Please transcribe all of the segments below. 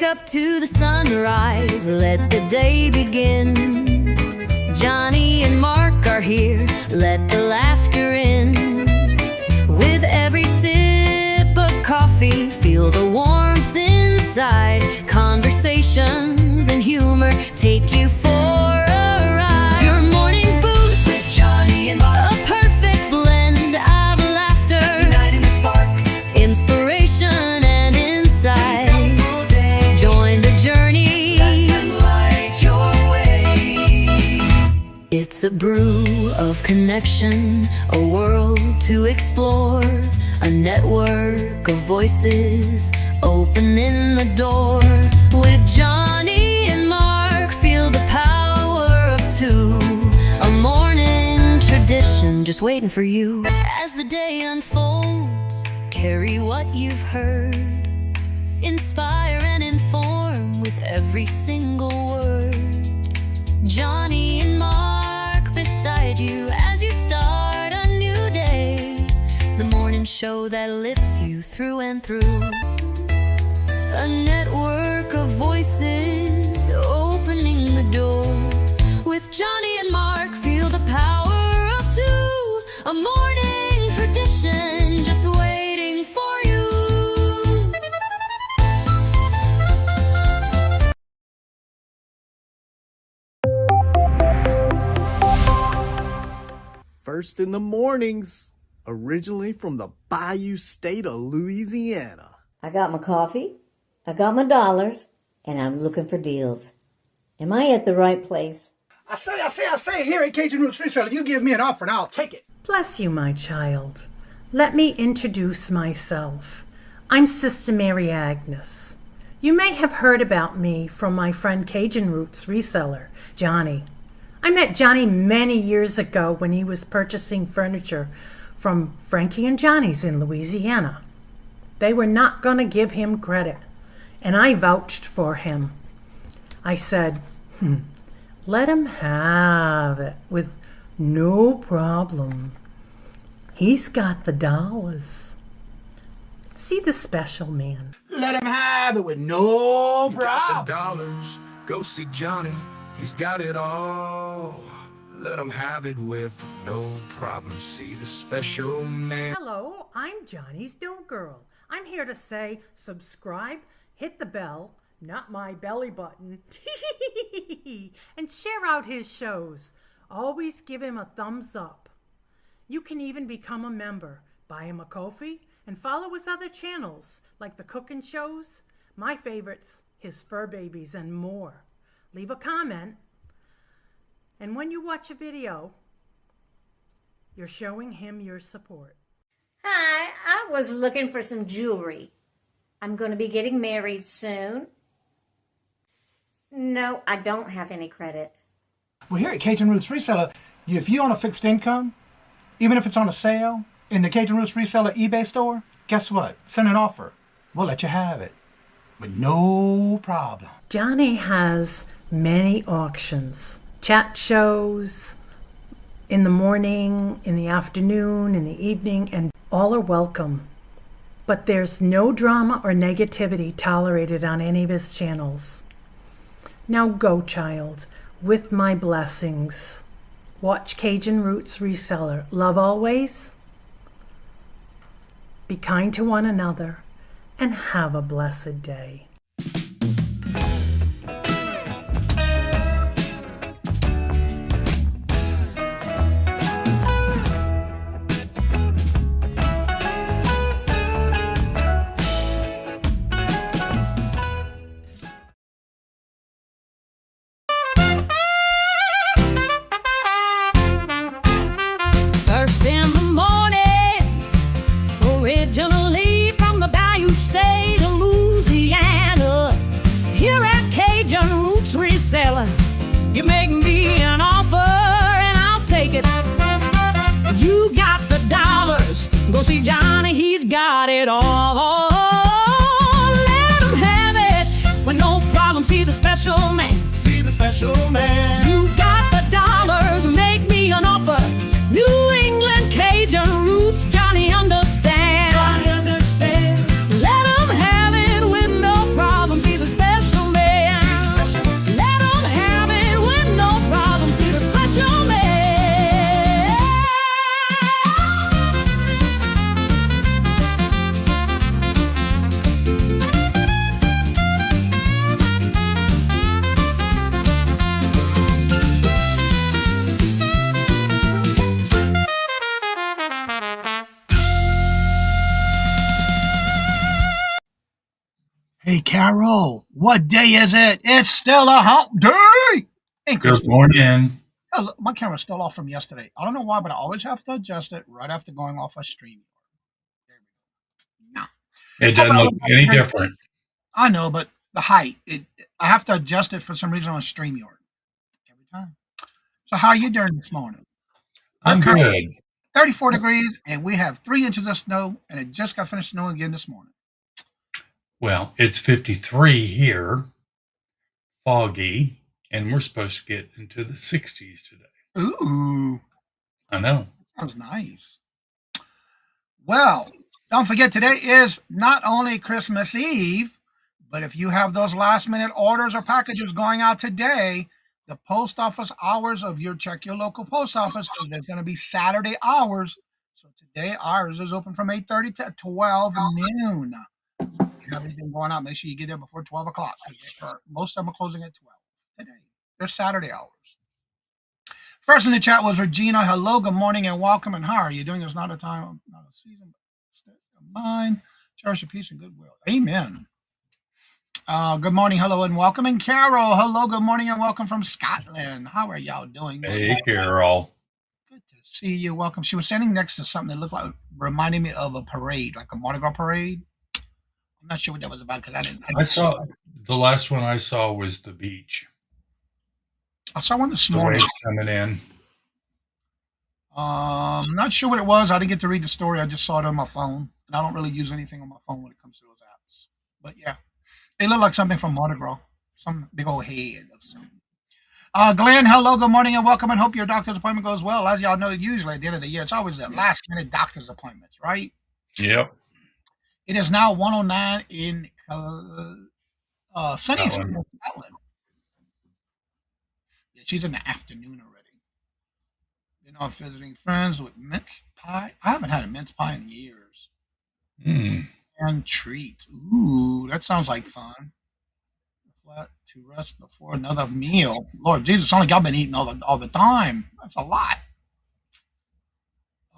up to the sunrise, let the day begin. Johnny and Mark are here, let the laughter in. With every sip of coffee, feel the warmth inside. Conversations and humor take you for a ride. Your morning boost with Johnny and Mark, a perfect blend of laughter, uniting the spark, inspiration and insight. Join the journey, let them light your way. It's a brew of connection, a world to explore, a network of voices opening the door. With Johnny and Mark, feel the power of two, a morning tradition just waiting for you. As the day unfolds, carry what you've heard, inspire and inform with every single word. Johnny and Mark beside you as you start a new day, the morning show that lifts you through and through. A network of voices opening the door. With Johnny and Mark, feel the power of two, a morning tradition just waiting for you. First in the mornings, originally from the Bayou State of Louisiana. I got my coffee, I got my dollars, and I'm looking for deals. Am I at the right place? I say, here at Cajun Roots Reselling, you give me an offer and I'll take it. Bless you, my child. Let me introduce myself. I'm Sister Mary Agnes. You may have heard about me from my friend Cajun Roots reseller, Johnny. I met Johnny many years ago when he was purchasing furniture from Frankie and Johnny's in Louisiana. They were not going to give him credit, and I vouched for him. I said, let him have it with no problem. He's got the dollars. See the special man. Let him have it with no You problem. got the dollars, go see Johnny, he's got it all. Let him have it with no problem. See the special man. Hello, I'm Johnny's Dough Girl. I'm here to say subscribe, hit the bell, not my belly button, and share out his shows. Always give him a thumbs up. You can even become a member. Buy him a coffee and follow his other channels like the cooking shows, my favorites, his fur babies, and more. Leave a comment. And when you watch a video, you're showing him your support. Hi, I was looking for some jewelry. I'm going to be getting married soon. No, I don't have any credit. Well, here at Cajun Roots Reseller, if you own a fixed income, even if it's on a sale, in the Cajun Roots Reseller eBay store, guess what? Send an offer. We'll let you have it with no problem. Johnny has many auctions, chat shows, in the morning, in the afternoon, in the evening, and all are welcome. But there's no drama or negativity tolerated on any of his channels. Now go, child, with my blessings. Watch Cajun Roots Reseller. Love always. Be kind to one another, and have a blessed day. First in the mornings, originally from the Bayou State of Louisiana. Carol, what day is it? It's still a hump day. Hey, Chris. Good morning. Oh, look, my camera's still off from yesterday. I don't know why, but I always have to adjust it right after going off a stream. There we go. No. It doesn't look any different. I know, but the height, I have to adjust it for some reason on StreamYard every time. So how are you doing this morning? I'm good. 34 degrees, and we have 3 inches of snow, and it just got finished snowing again this morning. Well, it's 53 here, foggy, and we're supposed to get into the 60s today. Ooh. I know. Sounds nice. Well, don't forget today is not only Christmas Eve, but if you have those last minute orders or packages going out today, the post office hours of check your local post office because there's going to be Saturday hours. So today ours is open from 8:30 to 12 noon. If you have anything going out, make sure you get there before 12 o'clock. Most of them are closing at 12 today. They're Saturday hours. First in the chat was Regina. Hello, good morning, and welcome. And how are you doing? It's not a time, not a season, but state of mind. Cherish your peace and goodwill. Amen. Good morning, hello, and welcome. And Carol, hello, good morning, and welcome from Scotland. How are y'all doing? Hey, Carol. Good to see you. Welcome. She was standing next to something that looked like, reminding me of a parade, like a Mardi Gras parade. I'm not sure what that was about because I didn't. I saw the last one I saw was the beach. I saw one this The morning. waves coming in. I'm not sure what it was. I didn't get to read the story. I just saw it on my phone, and I don't really use anything on my phone when it comes to those apps. But yeah. They look like something from Mardi Gras, some big old head of something. Glenn, hello, good morning, and welcome, and hope your doctor's appointment goes well. As y'all know, usually at the end of the year, it's always the last-minute doctor's appointments, right? Yep. It is now 1:09 in sunny Scotland. Yeah, she's in the afternoon already. Been off visiting friends with mince pie. I haven't had a mince pie in years. And treat. Ooh, that sounds like fun. Flat to rest before another meal. Lord Jesus, sounds like y'all been eating all the time. That's a lot.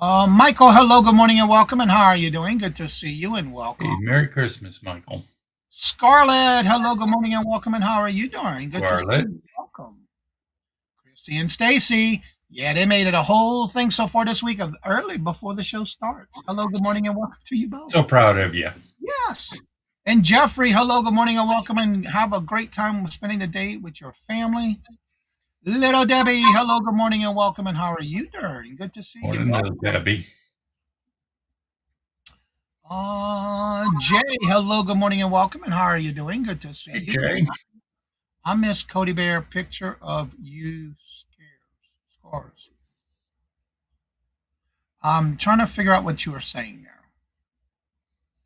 Michael, hello, good morning, and welcome. And how are you doing? Good to see you, and welcome. Hey, Merry Christmas, Michael. Scarlett, hello, good morning, and welcome. And how are you doing? Good to see you. Welcome. Chrissy and Stacy. Yeah, they made it a whole thing so far this week of early before the show starts. Hello, good morning, and welcome to you both. So proud of you. Yes. And Jeffrey, hello, good morning, and welcome, and have a great time spending the day with your family. Little Debbie, hello, good morning, and welcome, and how are you doing? Good to see you. Morning, Debbie. Jay, hello, good morning, and welcome, and how are you doing? Good to see you. Jay. I miss Cody Bear picture of you. Scars. I'm trying to figure out what you were saying there.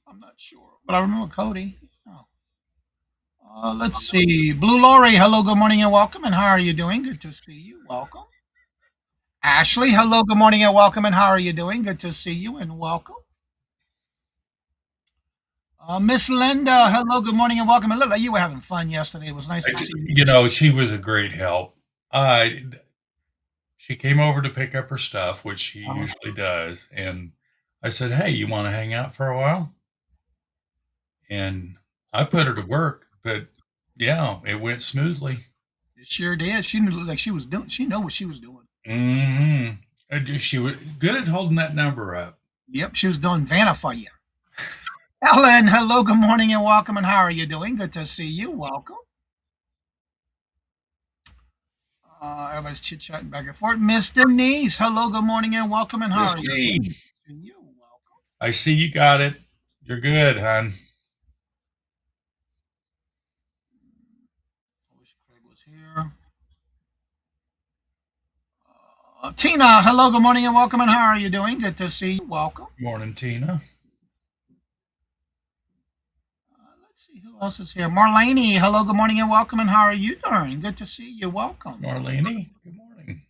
I'm not sure, but I remember Cody. Oh. Let's see. Blue Lori, hello, good morning, and welcome, and how are you doing? Good to see you. Welcome. Ashley, hello, good morning, and welcome, and how are you doing? Good to see you, and welcome. Miss Linda, hello, good morning, and welcome. And look like you were having fun yesterday. It was nice to see you. You know, she was a great help. She came over to pick up her stuff, which she usually does. And I said, hey, you want to hang out for a while? And I put her to work, but yeah, it went smoothly. It sure did. She knew like she was doing. She knew what she was doing. Mm-hmm. She was good at holding that number up. Yep, she was doing Vanna for you. Ellen, hello, good morning, and welcome. And how are you doing? Good to see you. Welcome. Everybody's chit-chatting back and forth. Miss Denise, hello, good morning, and welcome. And how are you? You're welcome. I see you got it. You're good, hon. I wish Craig was here. Tina, hello, good morning, and welcome. And how are you doing? Good to see you. Welcome. Morning, Tina. Let's see who else is here. Marlene, hello, good morning, and welcome. And how are you doing? Good to see you. Welcome. Marlene, good morning.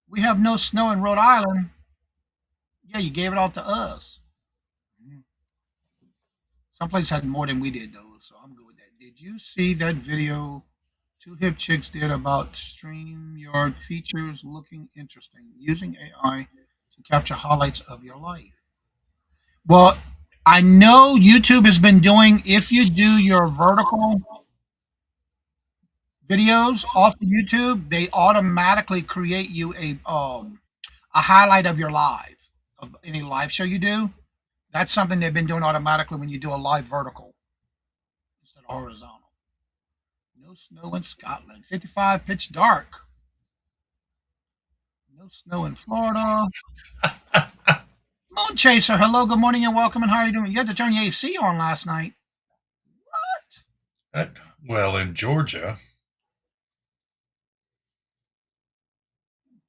We have no snow in Rhode Island. Yeah, you gave it all to us. Some places had more than we did, though, so I'm good with that. Did you see that video two hip chicks did about StreamYard features looking interesting, using AI to capture highlights of your life? Well, I know YouTube has been doing, if you do your vertical videos off the YouTube, they automatically create you a highlight of your live, of any live show you do. That's something they've been doing automatically when you do a live vertical instead of horizontal. No snow in Scotland. 55 pitch dark. No snow in Florida. Moon Chaser, hello, good morning and welcome. And how are you doing? You had to turn your AC on last night. Uh, well, in Georgia,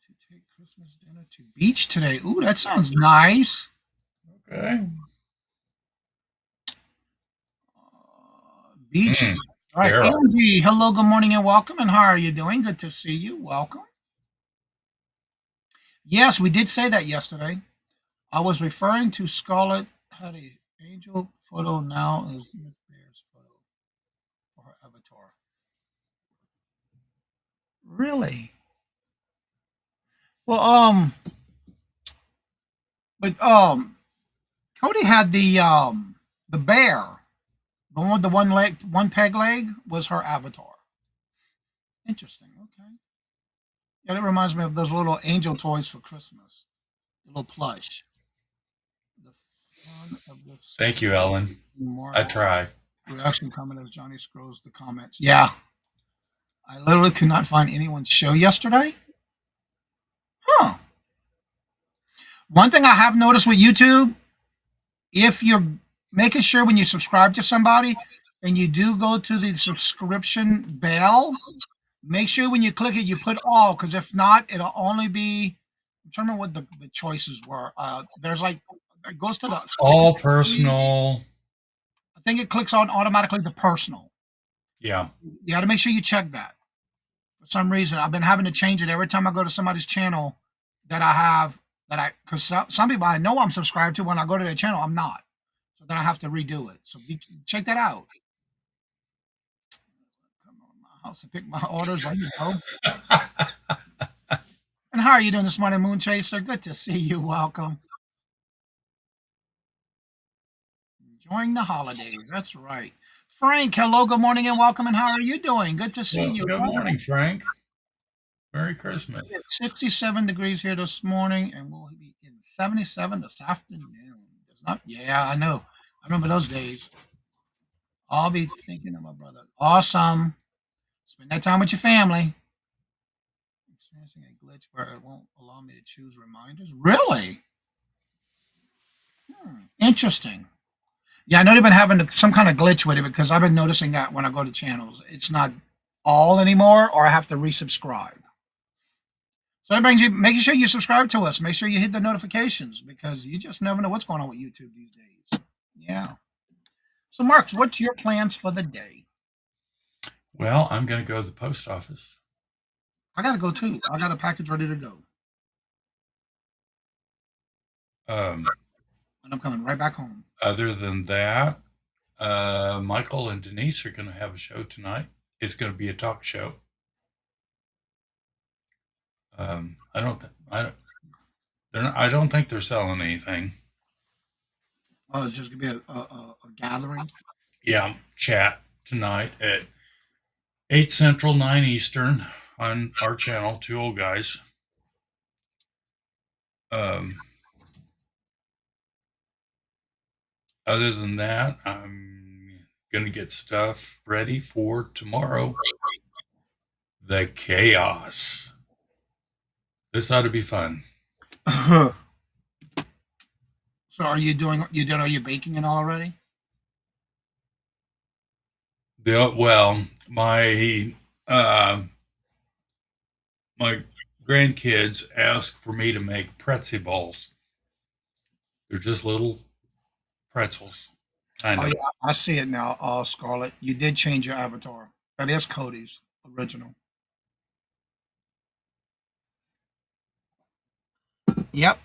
To take Christmas dinner to beach today. Ooh, that sounds nice. okay. Beach. Mm, All right, Daryl. Angie, hello, good morning and welcome. And how are you doing? Good to see you. Welcome. Yes, we did say that yesterday. I was referring to Scarlett had a angel photo now is Miss Bear's photo for her avatar. Really? Well, but Cody had the bear, the one with the one leg, one peg leg was her avatar. Interesting. Okay. Yeah, that reminds me of those little angel toys for Christmas. The little plush. The fun of the Thank you, Ellen. Mark I try. reaction comment as Johnny scrolls the comments. Yeah, I literally could not find anyone's show yesterday. Huh. One thing I have noticed with YouTube, if you're making sure when you subscribe to somebody and you do go to the subscription bell, make sure when you click it, you put all, because if not, it'll only be, I'm trying to remember what the choices were. There's like, it goes to the, All personal. I think it clicks on automatically the personal. Yeah. You got to make sure you check that. For some reason, I've been having to change it every time I go to somebody's channel that I have, because some people I know I'm subscribed to, when I go to their channel, I'm not. So then I have to redo it. So check that out. Come on, my house and pick my orders. There you go. And how are you doing this morning, Moon Chaser? Good to see you. Welcome. Enjoying the holidays. That's right. Frank, hello, good morning, and welcome. And how are you doing? Good to see Well, you. good morning, Frank. Merry Christmas. It's 67 degrees here this morning, and we'll be in 77 this afternoon. It's not, yeah, I know. I remember those days. I'll be thinking of my brother. Awesome. Spend that time with your family. Experiencing a glitch where it won't allow me to choose reminders. Really? Interesting. Yeah, I know they've been having some kind of glitch with it because I've been noticing that when I go to channels, it's not all anymore, or I have to resubscribe. So that brings you, making sure you subscribe to us. Make sure you hit the notifications because you just never know what's going on with YouTube these days. Yeah. So, Mark, what's your plans for the day? Well, I'm going to go to the post office. I got to go too. I got a package ready to go. Um, And I'm coming right back home. Other than that, Michael and Denise are going to have a show tonight. It's going to be a talk show. I don't, I don't think they're selling anything. Oh, it's just going to be a gathering. Yeah, chat tonight at 8 Central, 9 Eastern on our channel, Two Old Guys. Other than that, I'm going to get stuff ready for tomorrow. The chaos. This ought to be fun. So, are you doing? Are you baking it already? Well, my grandkids asked for me to make pretzel balls. They're just little pretzels. Kind Oh of. yeah, I see it now. Scarlett, you did change your avatar. That is Cody's original. Yep,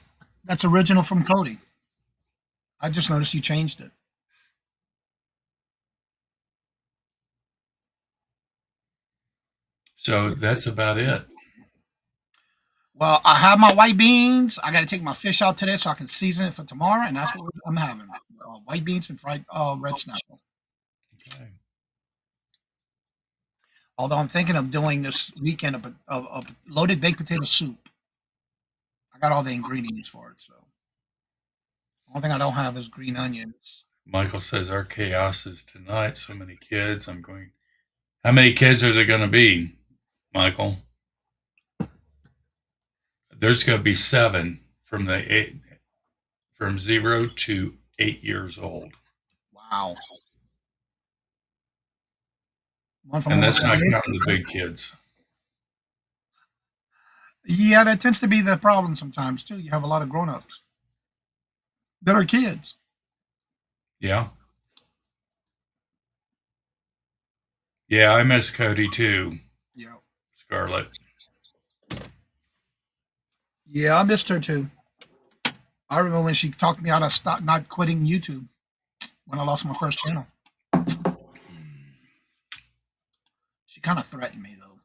that's original from Cody. I just noticed you changed it. So that's about it. Well, I have my white beans. I got to take my fish out today so I can season it for tomorrow, and that's what I'm having: white beans and fried red snapper. Okay. Although I'm thinking of doing this weekend a loaded baked potato soup. I got all the ingredients for it, so the only thing I don't have is green onions. Michael says our chaos is tonight. So many kids. I'm going. How many kids are there going to be, Michael? There's going to be 7 from 0 to 8 years old. Wow. One from And over that's not 78. counting the big kids. Yeah, that tends to be the problem sometimes too. You have a lot of grown-ups that are kids. Yeah. Yeah, I miss Cody too, Yeah. Scarlett. Yeah, I missed her too. I remember when she talked me out of not quitting YouTube when I lost my first channel. She kind of threatened me though,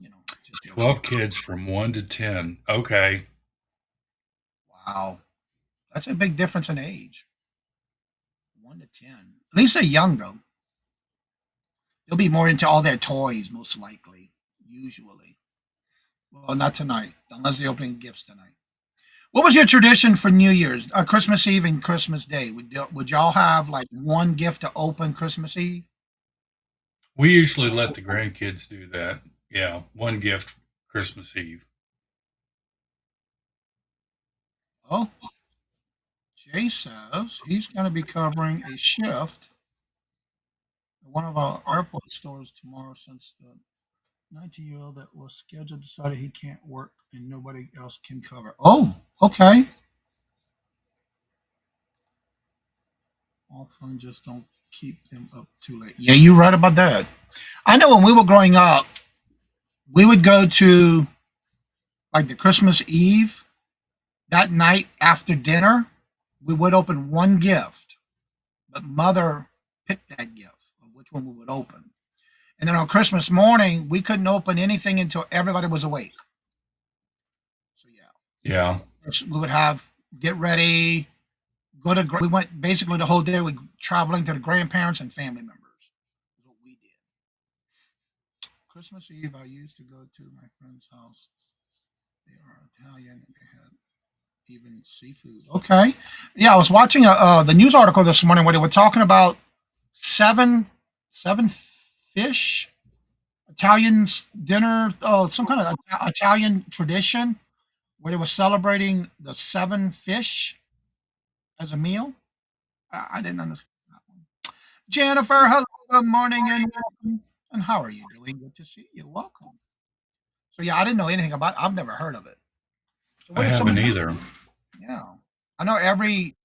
12 kids from 1 to 10. Okay. Wow. That's a big difference in age. 1 to 10. At least they're young though. They'll be more into all their toys, most likely. Usually. Well, not tonight, unless they're opening gifts tonight. What was your tradition for New Year's, Christmas Eve and Christmas Day? Would y'all have like one gift to open Christmas Eve? We usually let the grandkids do that. Yeah, one gift Christmas Eve. Oh, Jay says he's going to be covering a shift at one of our airport stores tomorrow since the 19-year-old that was scheduled decided he can't work and nobody else can cover. Oh, okay. All fun, just don't keep them up too late. Yeah, you're right about that. I know when we were growing up, we would go to like the Christmas Eve that night after dinner. We would open one gift, but mother picked that gift of which one we would open. And then on Christmas morning, we couldn't open anything until everybody was awake. So Yeah. we would have get ready, we went basically the whole day. We traveling to the grandparents and family members. Is what we did. Christmas Eve, I used to go to my friend's house. They are Italian and they had even seafood. Okay, yeah, I was watching the news article this morning where they were talking about seven fish Italian dinner. Oh, some kind of Italian tradition where they were celebrating the 7 fish as a meal. I didn't understand that one. Jennifer, hello, good morning, and welcome. And how are you doing? Good to see you. Welcome. So yeah, I didn't know anything about. I've never heard of it. So I what are some of haven't the? either. Yeah, I know every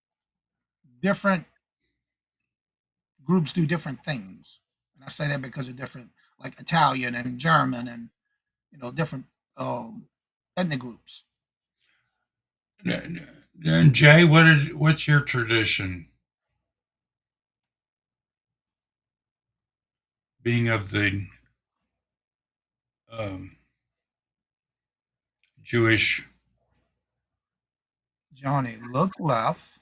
different groups do different things, and I say that because of different, like Italian and German, and different ethnic groups. And Jay, what's your tradition? Being of the um, Jewish. Johnny, look left,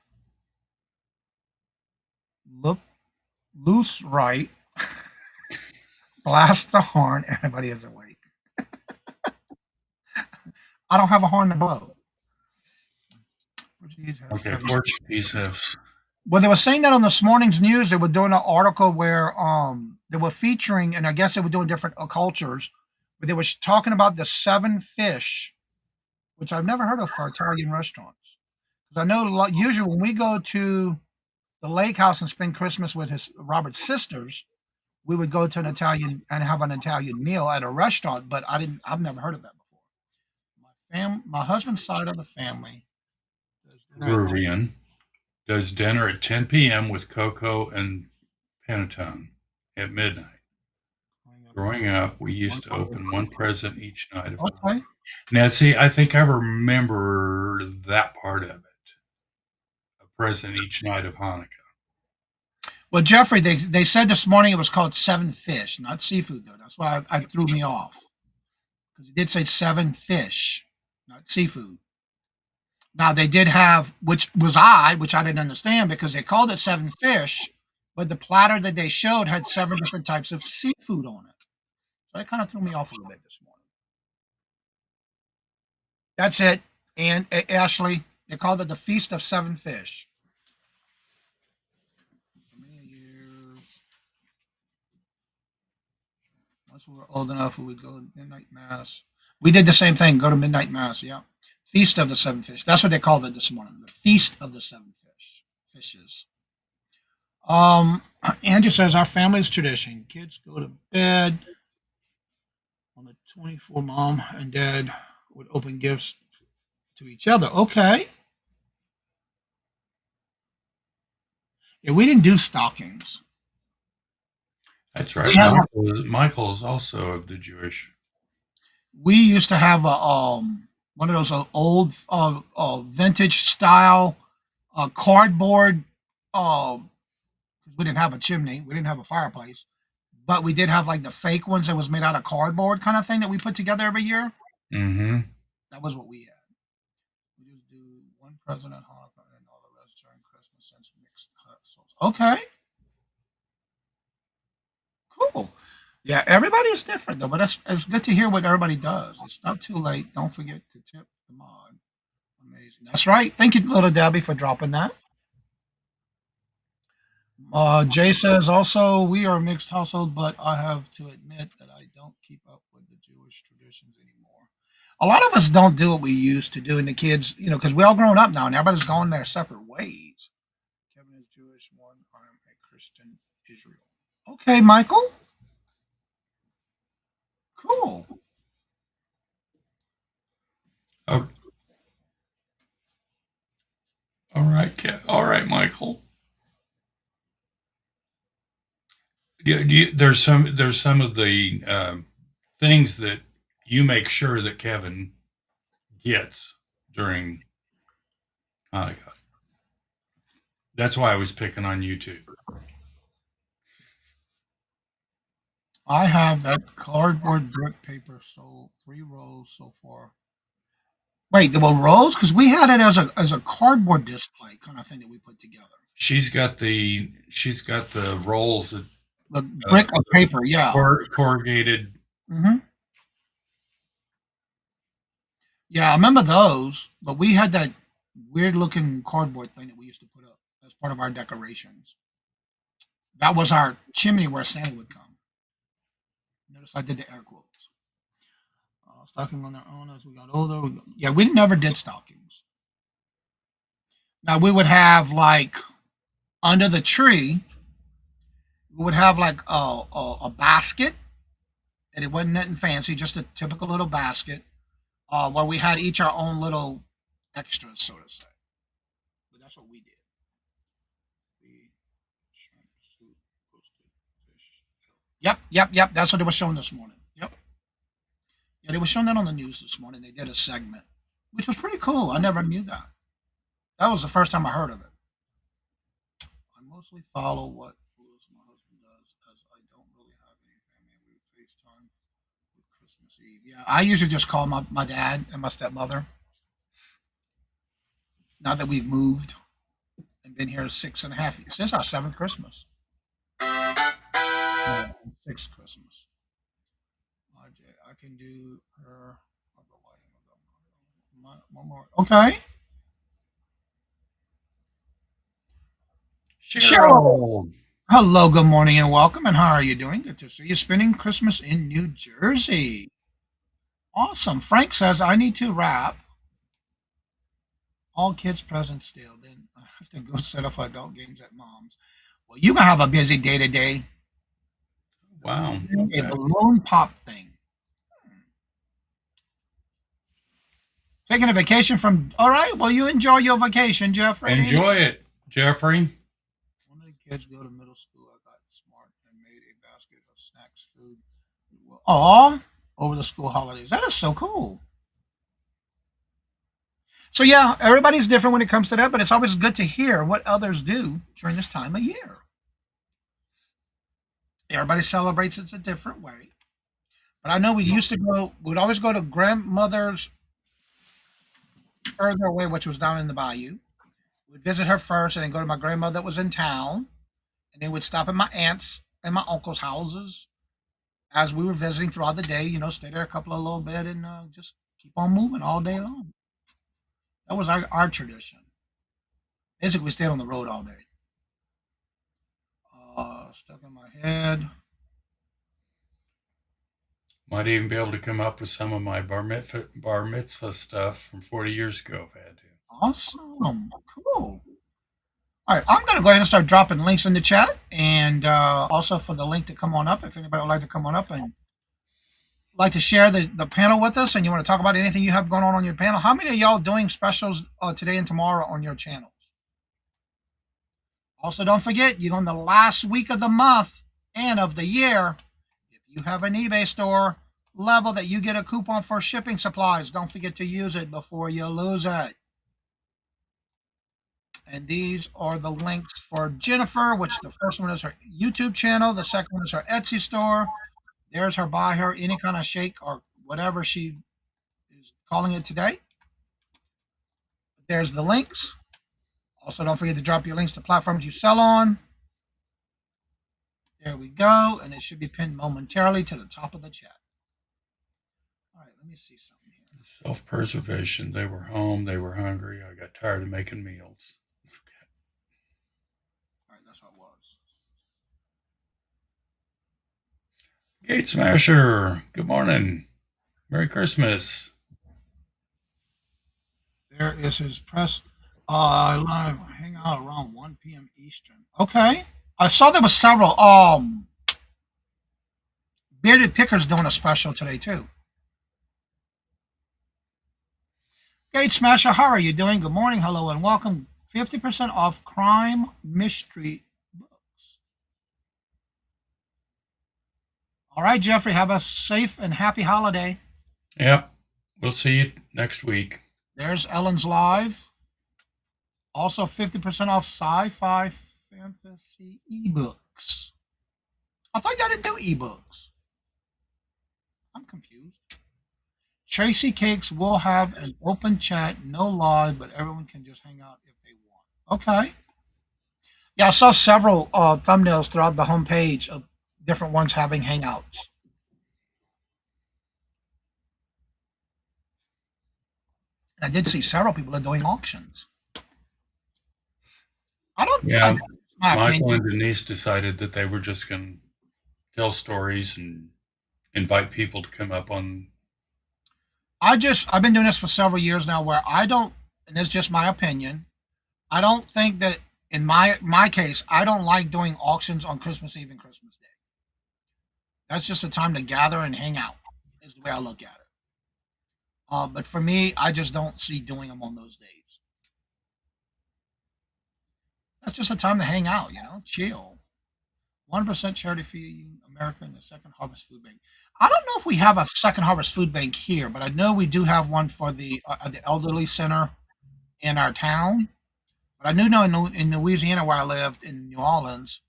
look loose right, blast the horn. Everybody is awake. I don't have a horn to blow. Okay, Portuguese have. Well, they were saying that on this morning's news. They were doing an article where they were featuring, and I guess they were doing different cultures, but they were talking about the 7 fish, which I've never heard of for Italian restaurants. Because I know usually when we go to the lake house and spend Christmas with Robert's sisters, we would go to an Italian and have an Italian meal at a restaurant. But I've never heard of that before. My husband's side of the family Peruvian does dinner at 10 p.m. with cocoa and panettone at midnight. Growing up, we used to open one present each night. Okay. Now, see, I think I remember that part of it. A present each night of Hanukkah. Well, Jeffrey, they said this morning it was called 7 fish, not seafood, though. That's why I threw me off. Because it did say 7 fish, not seafood. Now they did have, which I didn't understand because they called it seven fish, but the platter that they showed had seven different types of seafood on it. So that kind of threw me off a little bit this morning. That's it. And Ashley, they called it the Feast of Seven Fish. Once we were old enough, we would go to midnight mass. We did the same thing, go to midnight mass. Yeah, Feast of the Seven Fish. That's what they called it this morning. The Feast of the Seven Fishes. Um, Andrew says our family's tradition. Kids go to bed on the 24th. Mom and dad would open gifts to each other. Okay. Yeah, we didn't do stockings. That's right. Yeah. Michael is also of the Jewish. We used to have a one of those old vintage style cardboard. We didn't have a chimney. We didn't have a fireplace, but we did have like the fake ones that was made out of cardboard kind of thing that we put together every year. Mm-hmm. That was what we had. We just do one present at Hanukkah and all the rest during Christmas since mixed sauce. Okay, cool. Yeah, everybody's different though, but it's good to hear what everybody does. It's not too late. Don't forget to tip the mod. Amazing. That's right. Thank you, little Debbie, for dropping that. Jay says also, we are a mixed household, but I have to admit that I don't keep up with the Jewish traditions anymore. A lot of us don't do what we used to do, and the kids, because we all grown up now, and everybody's going their separate ways. Kevin is Jewish, one, I'm a Christian, Israel. Okay, Michael. Cool. Oh, all right, all right, Michael. There's some of the things that you make sure that Kevin gets during Hanukkah. That's why I was picking on you too. I have that cardboard brick paper, so 3 rolls so far. Wait, there were rolls because we had it as a cardboard display kind of thing that we put together. She's got the rolls that The brick of paper, yeah. Corrugated. Mm-hmm. Yeah, I remember those, but we had that weird looking cardboard thing that we used to put up as part of our decorations. That was our chimney where Santa would come. Notice I did the air quotes. Stocking on their own as we got older. We never did stockings. Now we would have like under the tree, we would have like a basket, and it wasn't nothing fancy, just a typical little basket, where we had each our own little extras, so to say. But that's what we did. Yep. That's what they were showing this morning. Yep. Yeah, they were showing that on the news this morning. They did a segment, which was pretty cool. I never knew that. That was the first time I heard of it. I mostly follow what my husband does, as I don't really have any family. We FaceTime with Christmas Eve. Yeah, I usually just call my dad and my stepmother. Now that we've moved and been here 6.5 years, since our 7th Christmas. 6th Christmas. I can do her. One more. Okay. Cheryl. Hello, good morning and welcome. And how are you doing? Good to see you spending Christmas in New Jersey. Awesome. Frank says, I need to wrap all kids' presents still. Then I have to go set up adult games at mom's. Well, you're going to have a busy day today. Wow. A balloon pop thing. Taking a vacation from, all right, well, you enjoy your vacation, Jeffrey. Enjoy it, Jeffrey. When the kids go to middle school, I got smart and made a basket of snacks, food. Aw, over the school holidays. That is so cool. So, yeah, everybody's different when it comes to that, but it's always good to hear what others do during this time of year. Everybody celebrates it a different way. But I know we used to we'd always go to grandmother's further away, which was down in the bayou. We'd visit her first and then go to my grandmother that was in town. And then we'd stop at my aunt's and my uncle's houses as we were visiting throughout the day, stay there a little bit and just keep on moving all day long. That was our tradition. Basically, we stayed on the road all day. Stuck in my head. Might even be able to come up with some of my bar mitzvah stuff from 40 years ago if I had to. Awesome. Cool. All right, I'm going to go ahead and start dropping links in the chat, and also for the link to come on up if anybody would like to come on up and like to share the panel with us, and you want to talk about anything you have going on your panel. How many of y'all doing specials today and tomorrow on your channels? Also, don't forget, you're on the last week of the month and of the year. If you have an eBay store level that you get a coupon for shipping supplies, don't forget to use it before you lose it. And these are the links for Jennifer, which the first one is her YouTube channel. The second one is her Etsy store. There's her buy her any kind of shake or whatever she is calling it today. There's the links. Also, don't forget to drop your links to platforms you sell on. There we go. And it should be pinned momentarily to the top of the chat. All right, let me see something here. Self-preservation. They were home. They were hungry. I got tired of making meals. All right, that's what it was. Gate Smasher. Good morning. Merry Christmas. There is his press. Live hang out around 1 p.m. Eastern. Okay. I saw there was several. Bearded Pickers doing a special today too. Gate Smasher, how are you doing? Good morning, hello, and welcome. 50% off crime mystery books. All right, Jeffrey, have a safe and happy holiday. Yep. We'll see you next week. There's Ellen's Live. Also 50% off sci-fi fantasy ebooks. I thought y'all didn't do ebooks. I'm confused. Tracy Cakes will have an open chat, no live, but everyone can just hang out if they want. Okay. Yeah, I saw several thumbnails throughout the homepage of different ones having hangouts. I did see several people are doing auctions. Yeah, Michael and Denise decided that they were just going to tell stories and invite people to come up on. I've been doing this for several years now where I don't, and it's just my opinion, I don't think that in my case, I don't like doing auctions on Christmas Eve and Christmas Day. That's just a time to gather and hang out, is the way I look at it. But for me, I just don't see doing them on those days. That's just a time to hang out, chill. 1% charity fee America and the Second Harvest Food Bank. I don't know if we have a Second Harvest Food Bank here, but I know we do have one for the elderly center in our town. But I know in Louisiana where I lived in New Orleans,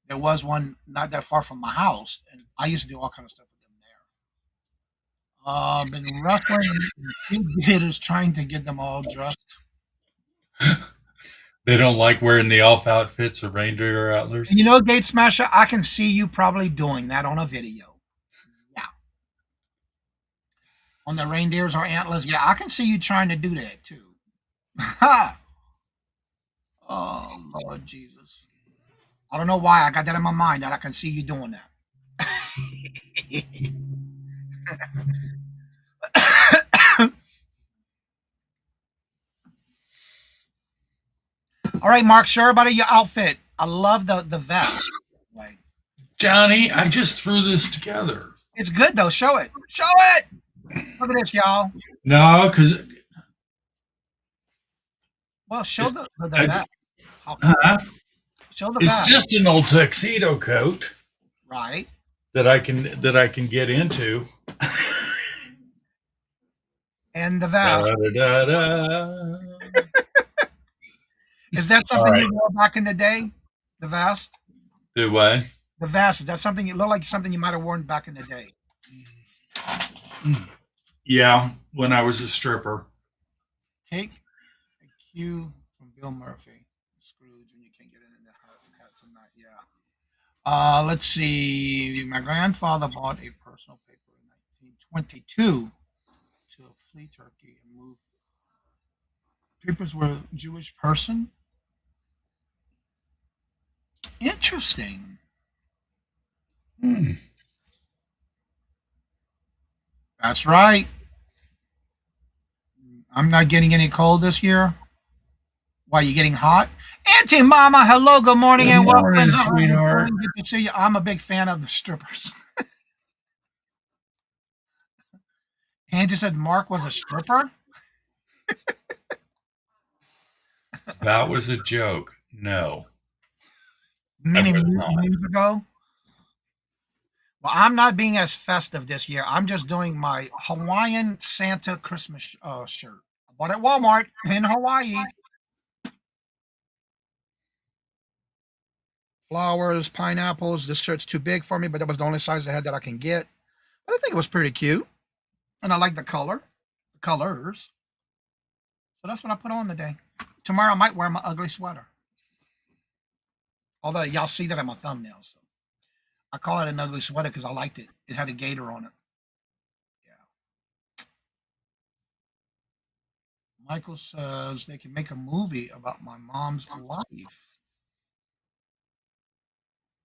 there was one not that far from my house, and I used to do all kind of stuff with them there. Been wrestling is trying to get them all dressed. They don't like wearing the elf outfits or reindeer antlers. Gate Smasher, I can see you probably doing that on a video. Yeah. On the reindeers or antlers. Yeah, I can see you trying to do that too. Ha! Oh, Lord Jesus. I don't know why I got that in my mind that I can see you doing that. All right, Mark, share about your outfit. I love the vest. Johnny, I just threw this together. It's good, though. Show it. Show it. Look at this, y'all. No, because... Well, show the vest. Show the it's vest. just an old tuxedo coat. Right. That I can get into. And the vest. Da, da, da, da. Is that something you wore back in the day? The vest? Do what? The vest. Is that something you look like something you might have worn back in the day? Yeah, when I was a stripper. Take a cue from Bill Murphy. Scrooge when you can't get in the hat tonight. Yeah. Let's see. My grandfather bought a personal paper in 1922 to flee Turkey and move. Papers were a Jewish person. Interesting. Hmm. That's right. I'm not getting any cold this year. Why, you getting hot? Auntie Mama, hello, good morning, Good and welcome. morning, How are you sweetheart. doing? Good to see you. I'm a big fan of the strippers. Angie said Mark was a stripper. That was a joke. No, I Many was not. years ago. Well, I'm not being as festive this year. I'm just doing my Hawaiian Santa Christmas shirt. I bought it at Walmart in Hawaii. Flowers, pineapples. This shirt's too big for me, but that was the only size I had that I can get. But I think it was pretty cute, and I like the colors. So that's what I put on today. Tomorrow I might wear my ugly sweater. Although y'all see that in my thumbnail, so I call it an ugly sweater because I liked it. It had a gator on it. Yeah. Michael says they can make a movie about my mom's life.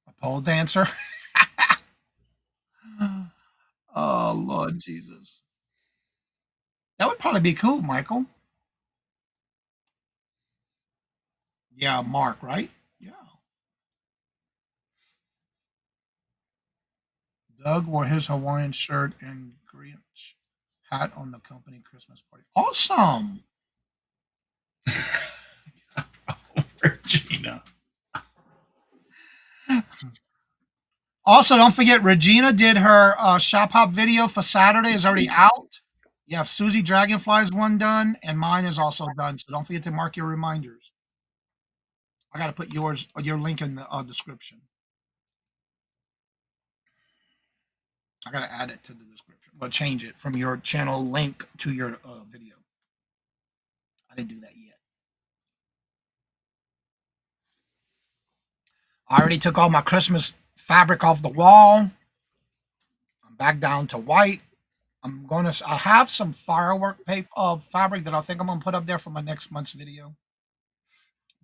A pole dancer. Oh Lord Jesus. That would probably be cool, Michael. Yeah, Mark, right? Yeah. Doug wore his Hawaiian shirt and Grinch hat on the company Christmas party. Awesome. Regina. Also, don't forget Regina did her shop hop video for Saturday. Is already out. You have Susie Dragonfly's one done, and mine is also done. So don't forget to mark your reminders. I got to put your link in the description. I got to add it to the description. Well, change it from your channel link to your video. I didn't do that yet. I already took all my Christmas fabric off the wall. I'm back down to white. I have some firework paper fabric that I think I'm gonna put up there for my next month's video.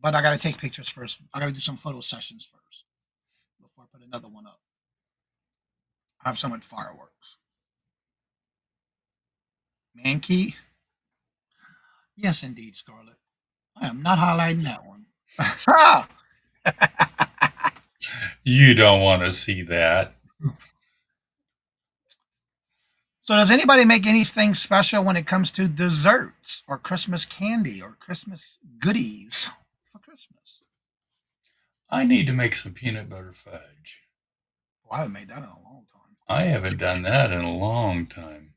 But I gotta take pictures first. I gotta do some photo sessions first before I put another one up. I have some with fireworks. Mankey. Yes, indeed, Scarlett. I am not highlighting that one. You don't want to see that. So does anybody make anything special when it comes to desserts or Christmas candy or Christmas goodies for Christmas? I need to make some peanut butter fudge. Well, I haven't made that in a long time. I haven't done that in a long time.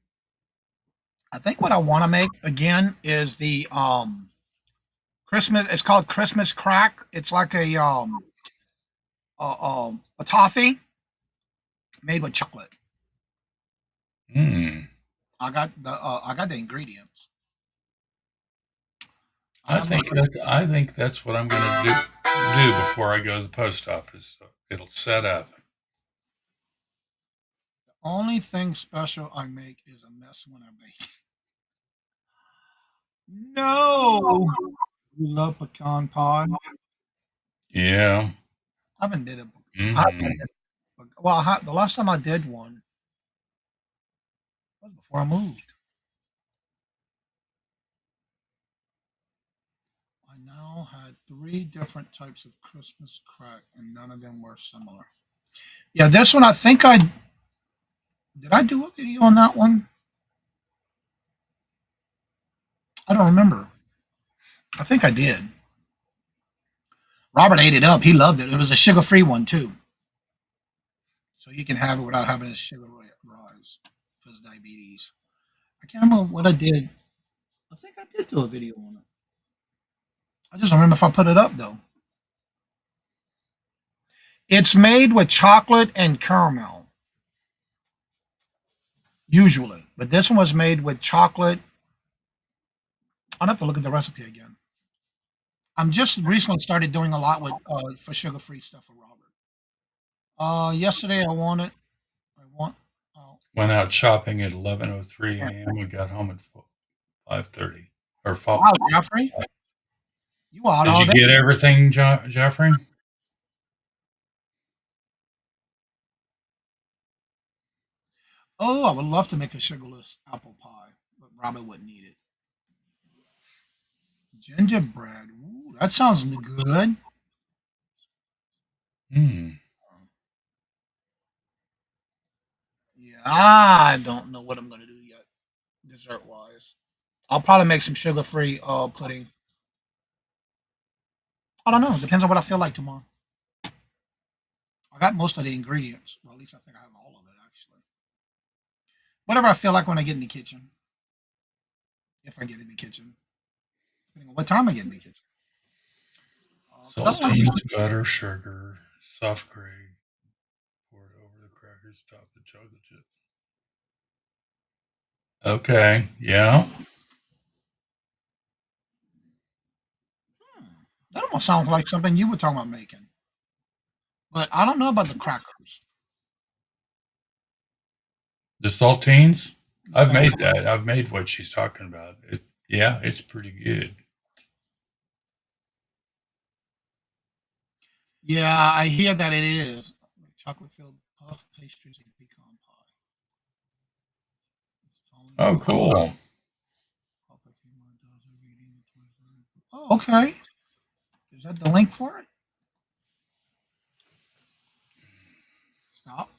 I think what I want to make again is the Christmas. It's called Christmas crack. It's like a toffee made with chocolate. Hmm. I got the ingredients. I think that's what I'm going to do before I go to the post office. So it'll set up. The only thing special I make is a mess when I bake. No, you love pecan pie. Yeah. I haven't did it. Mhm. Well, the last time I did one was before I moved. I now had 3 different types of Christmas crack, and none of them were similar. Yeah, this one I think I did. I do a video on that one? I don't remember. I think I did. Robert ate it up. He loved it. It was a sugar-free one too, so you can have it without having a sugar rise for his diabetes. I can't remember what I did. I think I did do a video on it. I just don't remember if I put it up though. It's made with chocolate and caramel, usually, but this one was made with chocolate I'll have to look at the recipe again. I'm just recently started doing a lot with for sugar-free stuff for Robert. Yesterday I want oh, Went out shopping at 11:03 a.m. and got home at 5:30 or 4. wow, Jeffrey, you out Did all you day. get everything, Jeffrey? Oh, I would love to make a sugarless apple pie, but Robert wouldn't eat it. Gingerbread. Ooh, that sounds good. Hmm. Yeah, I don't know what I'm gonna do yet, dessert wise. I'll probably make some sugar-free pudding. I don't know. Depends on what I feel like tomorrow. I got most of the ingredients. Well, at least I think I have all of it actually. Whatever I feel like when I get in the kitchen, if I get in the kitchen, depending on what time I get in the kitchen. 'Cause I don't want Saltines, to. butter, sugar, soft gray, poured over the crackers, top the chocolate chip. Okay, yeah. That almost sounds like something you were talking about making, but I don't know about the crackers. The saltines, I've Yeah, made that. I've made what she's talking about. Yeah, it's pretty good. yeah, I hear that it is chocolate-filled puff pastries and pecan pie. Oh, cool. Oh, okay. Is that the link for it? Stop.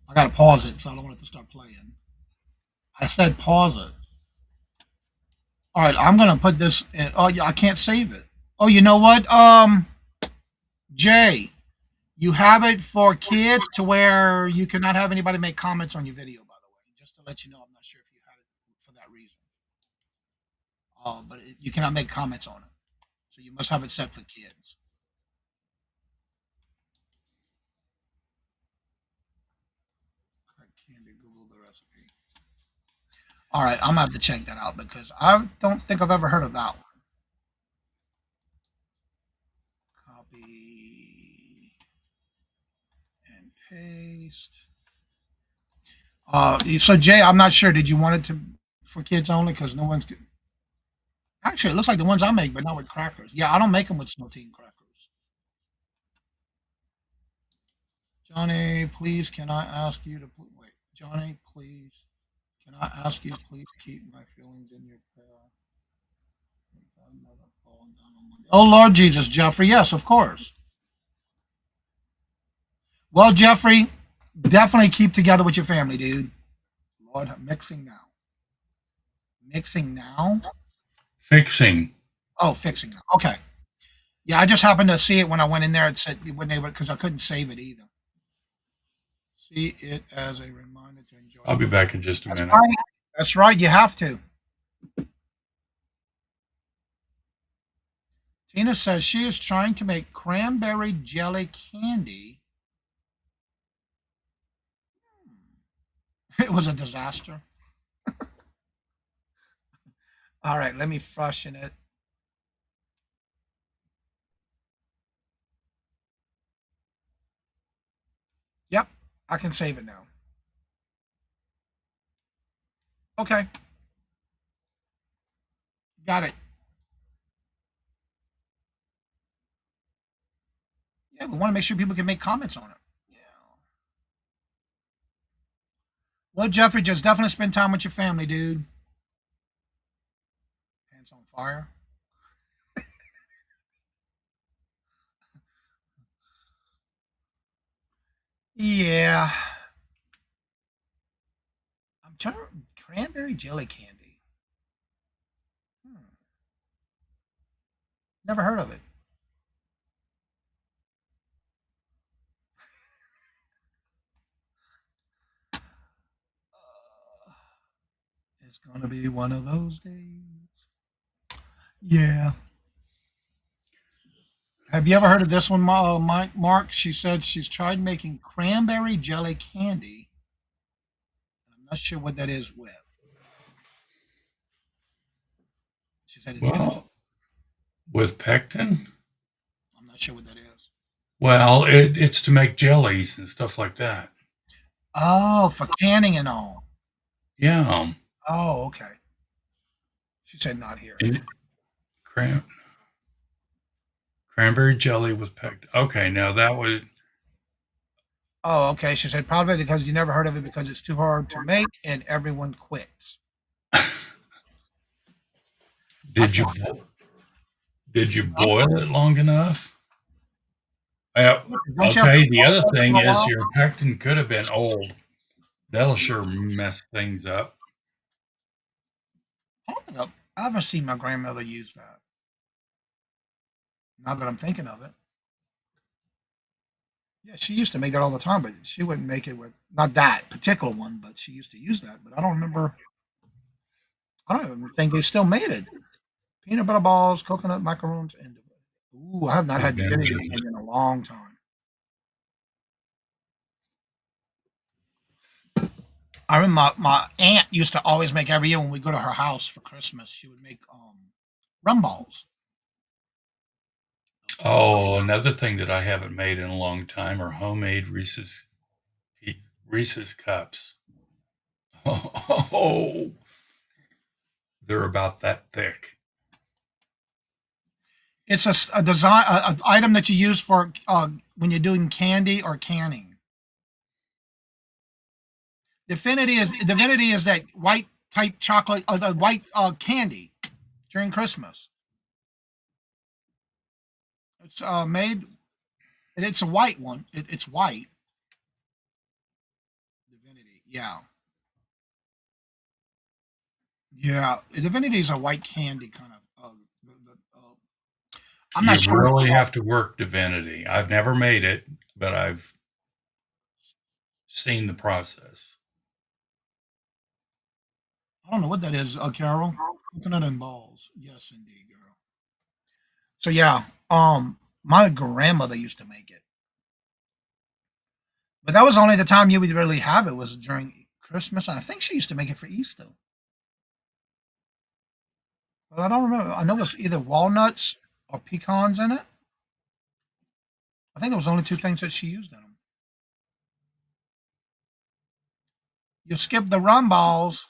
I gotta pause it, so I don't want it to start playing. I said pause it. All right, I'm gonna put this in. Oh, yeah, I can't save it. Oh, you know what? Jay, you have it for kids to where you cannot have anybody make comments on your video. By the way, just to let you know, I'm not sure if you had it for that reason. But you cannot make comments on it, so you must have it set for kids. Candy, Google the recipe. All right, I'm gonna have to check that out because I don't think I've ever heard of that one. Copy and paste. So Jay, I'm not sure. Did you want it to for kids only? Because no one's. Actually, it looks like the ones I make, but not with crackers. Yeah, I don't make them with Smootine crackers. Johnny, please, can I ask you to wait? Johnny, please, can I ask you please keep my feelings in your prayer? Oh Lord Jesus, Jeffrey. Yes, of course. Well, Jeffrey, definitely keep together with your family, dude. Lord, I'm mixing now. Mixing now? Fixing. Oh, fixing now. Okay. Yeah, I just happened to see it when I went in there. It said when they were because I couldn't save it either. See it as a reminder to enjoy. I'll be back in just a That's minute. right. That's right. You have to. Tina says she is trying to make cranberry jelly candy. It was a disaster. All right, let me freshen it. Yep, I can save it now. Okay, got it. Yeah, we want to make sure people can make comments on it. Yeah. Well, Jeffrey, just definitely spend time with your family, dude. Pants on fire. Yeah. I'm trying to cranberry jelly candy. Hmm. Never heard of it. It's gonna be one of those days. Yeah. Have you ever heard of this one, Mike? Mark? She said she's tried making cranberry jelly candy. I'm not sure what that is with. She said it's good. Well, with pectin, I'm not sure what that is. well, it's to make jellies and stuff like that. Oh, for canning and all. Yeah. Oh, okay. She said not here. And cran- cranberry jelly with pectin. Okay, now that would. Oh, okay. She said probably because you never heard of it because it's too hard to make and everyone quits. Did you did you boil it long enough? Don't you have to Okay. The boil other it thing for a is while? your pectin could have been old. That'll sure mess things up. I don't think I've ever seen my grandmother use that. Now that I'm thinking of it. Yeah, she used to make that all the time, but she wouldn't make it with not that particular one, but she used to use that. But I don't remember. I don't even think they still made it. Peanut butter balls, coconut macaroons, and ooh, I have not had divinity Divinity. in a long time. I remember my aunt used to always make every year when we go to her house for Christmas. She would make rum balls. Oh, another thing that I haven't made in a long time are homemade Reese's cups. Oh, they're about that thick. It's a design, a item that you use for when you're doing candy or canning. Divinity is that white type chocolate, the white candy during Christmas. It's made, and it's a white one. It's white. Divinity, yeah, yeah. Divinity is a white candy kind of. I'm not You sure. really have to work divinity. I've never made it, but I've seen the process. I don't know what that is, Carol. Coconut and balls. Yes, indeed, girl. So yeah, my grandmother used to make it, but that was only the time you would really have it was during Christmas. And I think she used to make it for Easter, but I don't remember. I know it was either walnuts or pecans in it. I think it was only two things that she used in them. You skip the rum balls.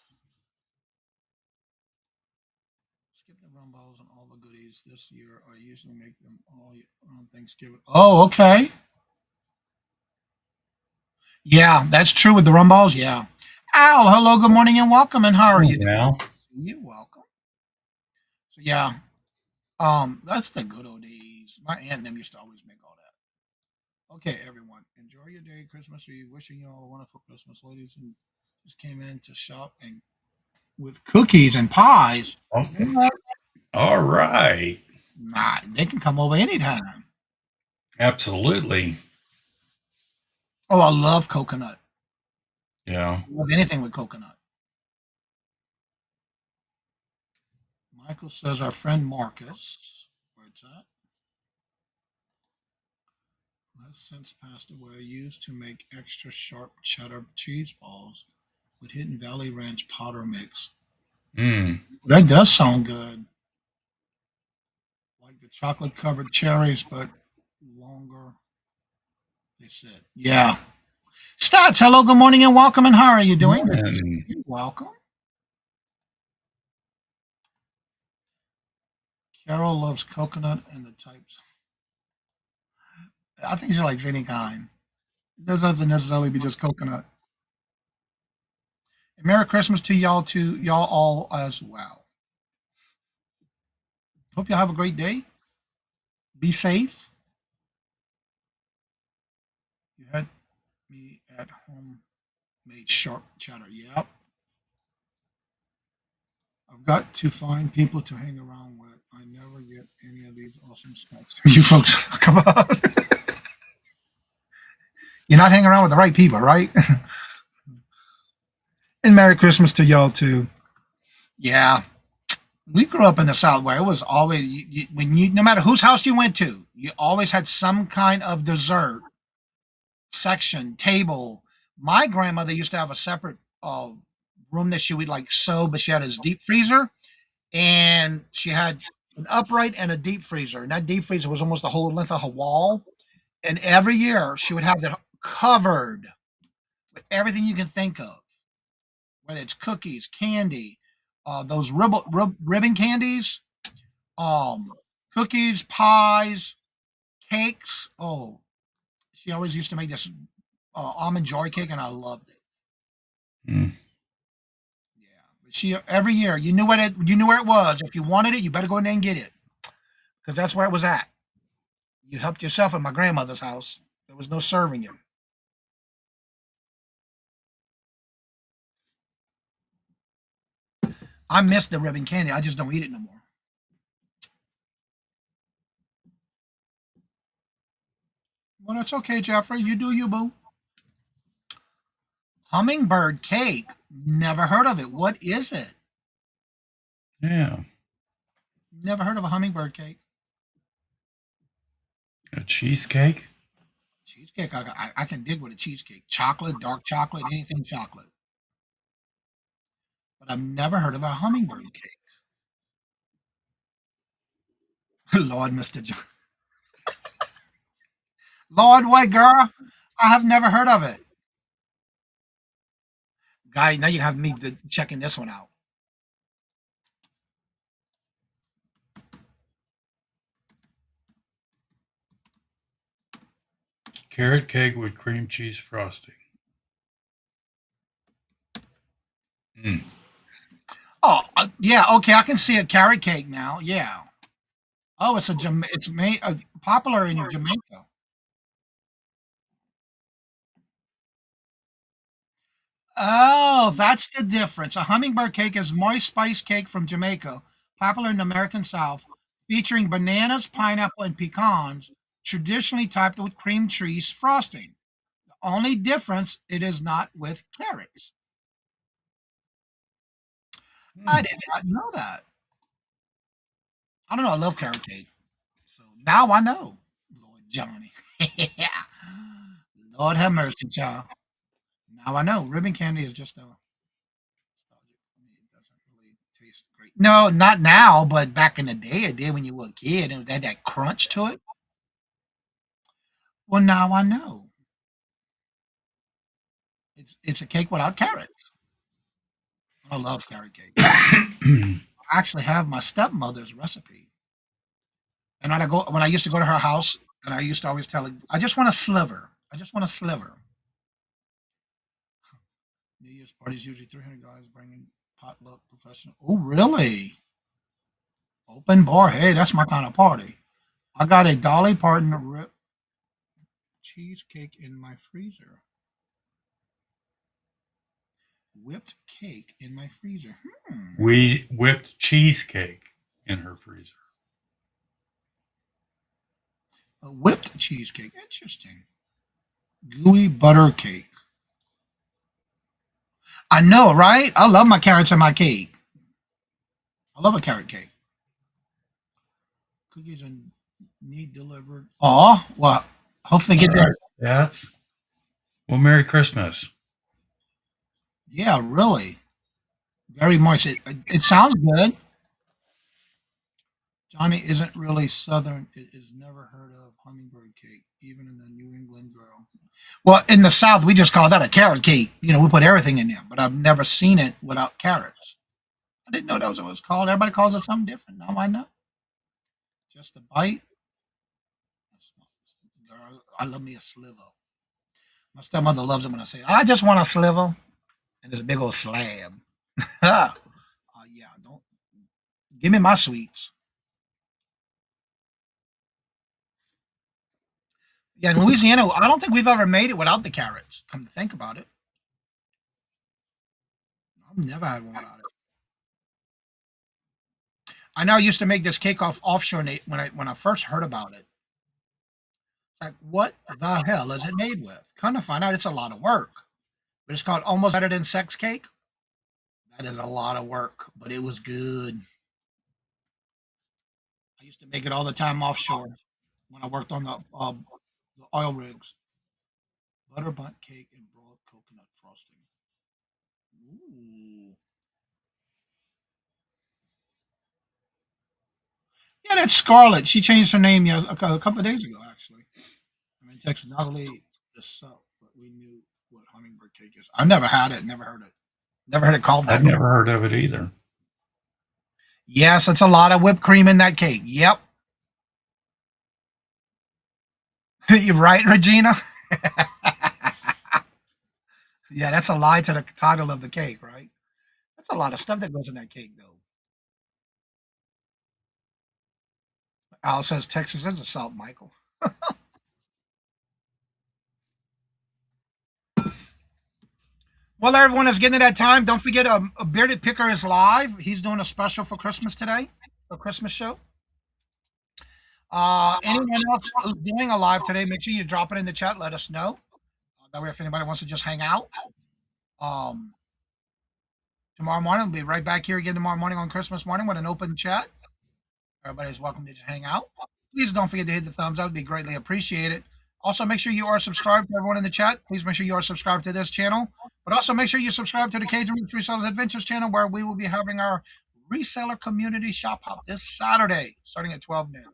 Skip the rum balls and all the goodies this year. I usually make them all on Thanksgiving. Oh, okay. Yeah, that's true with the rum balls. Yeah. Al, hello, good morning, and welcome. And how are Oh, you doing? now, You're welcome. So yeah, that's the good old days. My aunt and them used to always make all that. Okay, everyone, enjoy your day, Christmas Eve. Wishing you all a wonderful Christmas, ladies. And just came in to shop and with cookies and pies. oh, all right. Nah, they can come over anytime. Absolutely. Oh, I love coconut. Yeah. I love anything with coconut. Michael says our friend Marcus, where's that? Who has since passed away, used to make extra sharp cheddar cheese balls with Hidden Valley Ranch powder mix. Mm. That does sound good. Like the chocolate covered cherries, but longer. They said, yeah. Stats, hello, good morning, and welcome. And how are you doing? And You're welcome. Carol loves coconut and the types. I think she likes any kind. It doesn't have to necessarily be just coconut. And Merry Christmas to y'all all as well. Hope y'all have a great day. Be safe. You had me at home made sharp cheddar. Yep. I've got to find people to hang around with. I never get any of these awesome snacks. You folks, come on. You're not hanging around with the right people, right? And Merry Christmas to y'all too. Yeah, we grew up in the South where it was always when you no matter whose house you went to, you always had some kind of dessert section table. My grandmother used to have a separate room that she would like sew, but she had his deep freezer. and she had an upright and a deep freezer, and that deep freezer was almost the whole length of her wall. And every year she would have that covered with everything you can think of, whether it's cookies, candy, those ribbon candies, um, cookies, pies, cakes. Oh, she always used to make this almond joy cake, and I loved it. Mm. Yeah, but she every year you knew where it was. If you wanted it, you better go in there and get it because that's where it was at. You helped yourself at my grandmother's house. There was no serving you. I miss the ribbon candy. I just don't eat it no more. Well, that's okay, Jeffrey. You do you, boo. Hummingbird cake. Never heard of it. What is it? Yeah. Never heard of a hummingbird cake. A cheesecake? Cheesecake. I can dig with a cheesecake. Chocolate, dark chocolate, anything chocolate. But I've never heard of a hummingbird cake. Lord, Mr. John. Lord, what, girl? I have never heard of it. Guy, now you have me checking this one out. Carrot cake with cream cheese frosting. Mm. Oh, yeah, okay, I can see a carrot cake now. Yeah. Oh, it's made popular in Jamaica. Oh, that's the difference. A hummingbird cake is moist spice cake from Jamaica, popular in the American South, featuring bananas, pineapple, and pecans, traditionally topped with cream cheese frosting. The only difference, it is not with carrots. I Mm. did not know that. I don't know. I love carrot cake. So now I know. Lord Johnny. Yeah. Lord have mercy, child. Now I know. Ribbon candy is just a it doesn't really taste great. No, not now, but back in the day it did when you were a kid and it had that crunch to it. Well, now I know. It's a cake without carrots. I love carrot cake. I actually have my stepmother's recipe. And when I used to go to her house, and I used to always tell her, I just want a sliver. I just want a sliver. New Year's parties usually 300 guys bringing potluck professional. Oh, really? Open bar. Hey, that's my kind of party. I got a Dolly Parton cheesecake in my freezer. Whipped cake in my freezer. We whipped cheesecake in her freezer. A whipped cheesecake. Interesting. Gooey butter cake. I know, right? I love my carrots in my cake. I love a carrot cake. Cookies and need delivered. Oh, well, hopefully get All there. right. Yeah. Well, Merry Christmas. Yeah, really. Very much. It sounds good. Johnny isn't really Southern. It is never heard of hummingbird cake, even in the New England girl. Well, in the South, we just call that a carrot cake. You know, we put everything in there, but I've never seen it without carrots. I didn't know that was what it was called. Everybody calls it something different. Now I know. Just a bite. Girl, I love me a sliver. My stepmother loves it when I say, I just want a sliver. And it's a big old slab. Yeah, don't give me my sweets. Yeah, in Louisiana, I don't think we've ever made it without the carrots. Come to think about it, I've never had one without it. I know I used to make this cake offshore when I first heard about it. Like, what the hell is it made with? Kind of find out it's a lot of work. But it's called almost better than sex cake. That is a lot of work, but it was good. I used to make it all the time offshore when I worked on the oil rigs. Butter bunt cake and broiled coconut frosting. Ooh. Yeah, that's Scarlett. She changed her name a couple of days ago, actually. I mean, Texas, not only the South, but we knew what hummingbird cake is. I never had it, never heard it. Never heard it called that. I've never heard of it either. Yes, it's a lot of whipped cream in that cake. Yep. You're right, Regina. Yeah, that's a lie to the title of the cake, right? That's a lot of stuff that goes in that cake, though. Al says Texas is a South, Michael. Well, everyone is getting to that time. Don't forget, a Bearded Picker is live. He's doing a special for Christmas today, a Christmas show. Anyone else who's doing a live today, make sure you drop it in the chat. Let us know. That way, if anybody wants to just hang out. Tomorrow morning, we'll be right back here again tomorrow morning on Christmas morning with an open chat. Everybody's welcome to just hang out. Please don't forget to hit the thumbs up. It would be greatly appreciated. Also, make sure you are subscribed to everyone in the chat. Please make sure you are subscribed to this channel. But also make sure you subscribe to the Cajun Roots Resellers Adventures channel, where we will be having our reseller community shop hop this Saturday, starting at 12 noon.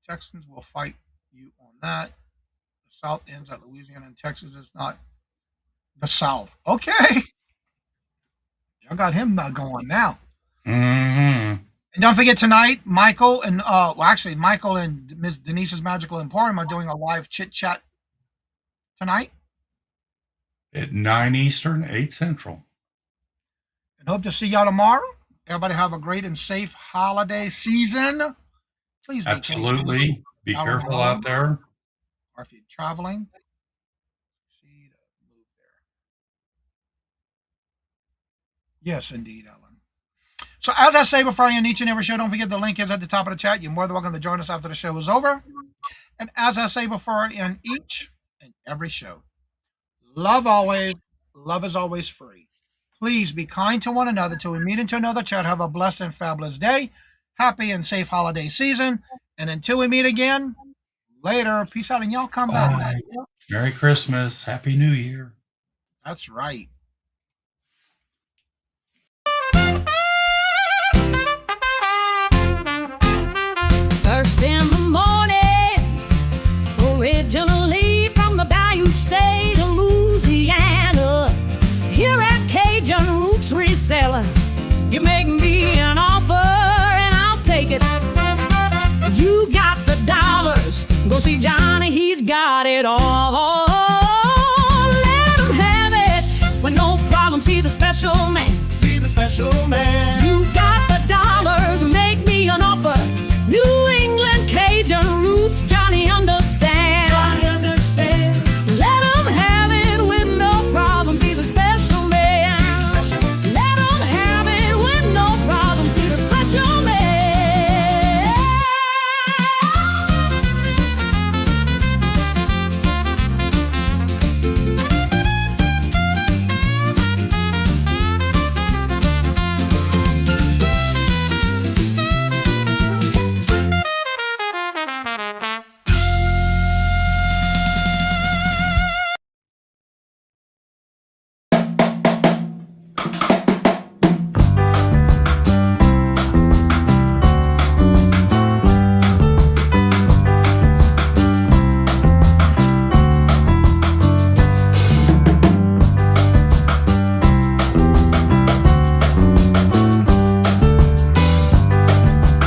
Texans will fight you on that. The South ends at Louisiana, and Texas is not the South. Okay. Y'all got him not going now. Mm-hmm. And don't forget tonight, Michael and Michael and Ms. Denise's Magical Emporium are doing a live chit chat tonight At 9 Eastern, 8 Central. and hope to see y'all tomorrow. Everybody have a great and safe holiday season. Please be Absolutely. Be Out careful alone. out there. Or if you're traveling. See to move there. Yes, indeed, Ellen. So as I say before I end each and every show, don't forget the link is at the top of the chat. You're more than welcome to join us after the show is over. And as I say before I end each and every show, love always, love is always free. Please be kind to one another till we meet into another chat. Have a blessed and fabulous day. Happy and safe holiday season. And until we meet again, later. Peace out, and y'all come back. Bye. Merry Christmas. Happy New Year. That's right. First in the mornings, originally from the Bayou State of Louisiana. Here at Cajun Roots Reseller, you make me an offer and I'll take it. You got the dollars, go see Johnny, he's got it all. Let him have it with no problem. See the special man. See the special man.